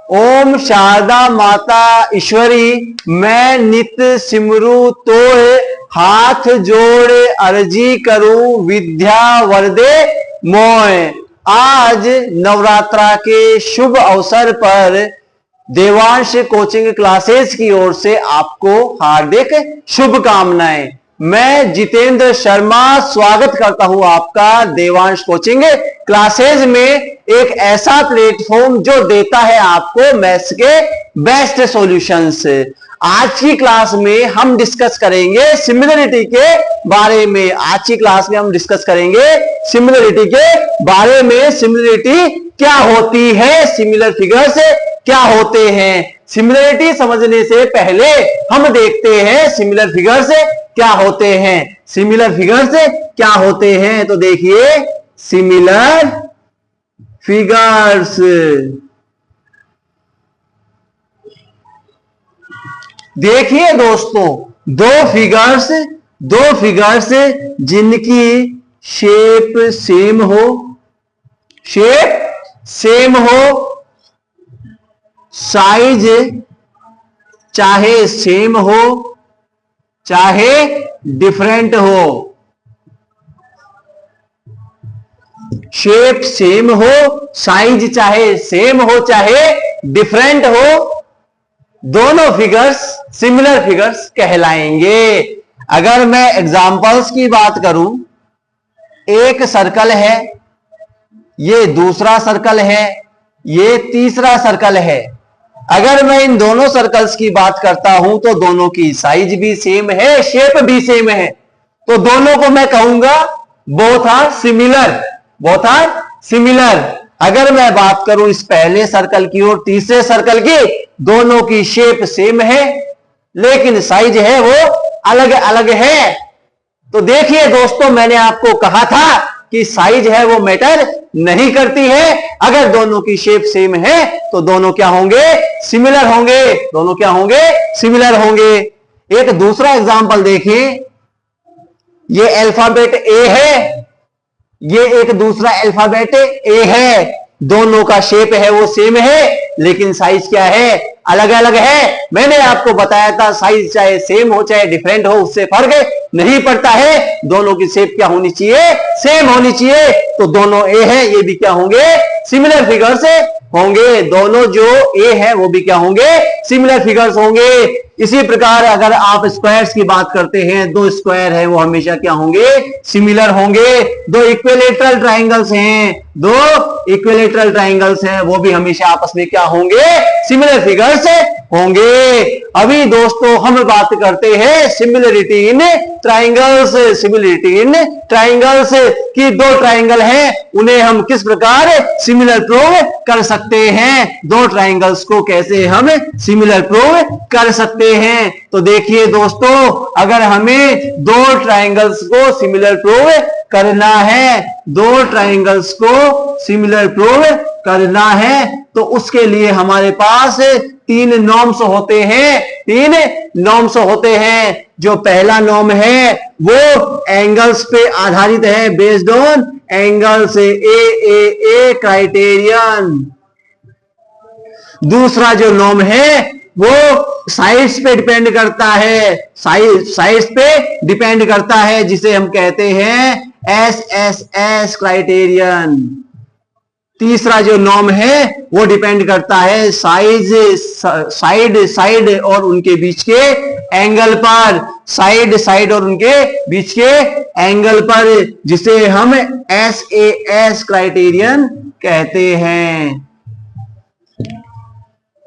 ओम शारदा माता ईश्वरी, मैं नित सिमरू तोय, हाथ जोड़ अर्जी करूं विद्या वरदे मोय। आज नवरात्रा के शुभ अवसर पर देवांश कोचिंग क्लासेस की ओर से आपको हार्दिक शुभकामनाएं। मैं जितेंद्र शर्मा स्वागत करता हूं आपका देवांश कोचिंग क्लासेस में, एक ऐसा प्लेटफॉर्म जो देता है आपको मैथ्स के बेस्ट सॉल्यूशंस। आज की क्लास में हम डिस्कस करेंगे सिमिलरिटी के बारे में। आज की क्लास में हम डिस्कस करेंगे सिमिलरिटी के बारे में। सिमिलरिटी क्या होती है, सिमिलर फिगर्स क्या होते हैं। सिमिलरिटी समझने से पहले हम देखते हैं सिमिलर फिगर्स क्या होते हैं। सिमिलर फिगर्स क्या होते हैं तो देखिए, सिमिलर फिगर्स देखिए दोस्तों, दो फिगर्स जिनकी शेप सेम हो, साइज चाहे सेम हो चाहे डिफरेंट हो, शेप सेम हो, साइज चाहे सेम हो चाहे डिफरेंट हो, दोनों फिगर्स सिमिलर फिगर्स कहलाएंगे। अगर मैं एग्जांपल्स की बात करूं, एक सर्कल है, ये दूसरा सर्कल है, ये तीसरा सर्कल है। अगर मैं इन दोनों सर्कल्स की बात करता हूं तो दोनों की साइज भी सेम है, शेप भी सेम है, तो दोनों को मैं कहूंगा बोथ आर सिमिलर। अगर मैं बात करूं इस पहले सर्कल की और तीसरे सर्कल की, दोनों की शेप सेम है लेकिन साइज है वो अलग अलग है। तो देखिए दोस्तों, मैंने आपको कहा था कि साइज है वो मैटर नहीं करती है। अगर दोनों की शेप सेम है तो दोनों क्या होंगे, सिमिलर होंगे। दोनों क्या होंगे, सिमिलर होंगे। एक दूसरा एग्जांपल देखिए, ये अल्फाबेट ए है, ये एक दूसरा अल्फाबेट ए है, दोनों का शेप है वो सेम है लेकिन साइज क्या है, अलग अलग है। मैंने आपको बताया था साइज चाहे सेम हो चाहे डिफरेंट हो उससे फर्क नहीं पड़ता है, दोनों की शेप क्या होनी चाहिए, सेम होनी चाहिए। तो दोनों ए है, ये भी क्या होंगे, सिमिलर फिगर्स होंगे। दोनों जो ए है वो भी क्या होंगे, सिमिलर फिगर्स होंगे। इसी प्रकार अगर आप स्क्वायर्स की बात करते हैं, दो स्क्वायर है वो हमेशा क्या होंगे, सिमिलर होंगे। दो इक्विलेटरल ट्राइंगल्स हैं, दो इक्विलेटरल ट्राइंगल्स हैं, वो भी हमेशा आपस में क्या होंगे, सिमिलर फिगर्स होंगे। अभी दोस्तों हम बात करते हैं सिमिलरिटी इन ट्राइंगल्स। सिमिलरिटी इन ट्राइंगल्स की दो ट्राइंगल हैं, उन्हें हम किस प्रकार सिमिलर प्रूव कर सकते हैं। दो ट्राइंगल्स को कैसे हम सिमिलर प्रूव कर सकते हैं। तो देखिए दोस्तों, अगर हमें दो ट्राइंगल्स को सिमिलर प्रूव करना है, दो ट्राइंगल्स को सिमिलर प्रूव करना है, तो उसके लिए हमारे पास तीन नॉर्म्स होते हैं। तीन नॉर्म्स होते हैं। जो पहला नॉर्म है वो एंगल्स पे आधारित है, based on angles A criterion. दूसरा जो नॉर्म है वो साइड्स पे डिपेंड करता है, साइड्स पे डिपेंड करता है, जिसे हम कहते हैं एस क्राइटेरियन। तीसरा जो नॉर्म है वो डिपेंड करता है साइड और उनके बीच के एंगल पर, साइड और उनके बीच के एंगल पर, जिसे हम एस क्राइटेरियन कहते हैं।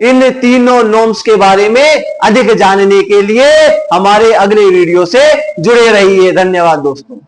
इन तीनों नॉर्म्स के बारे में अधिक जानने के लिए हमारे अगले वीडियो से जुड़े रहिए। धन्यवाद दोस्तों।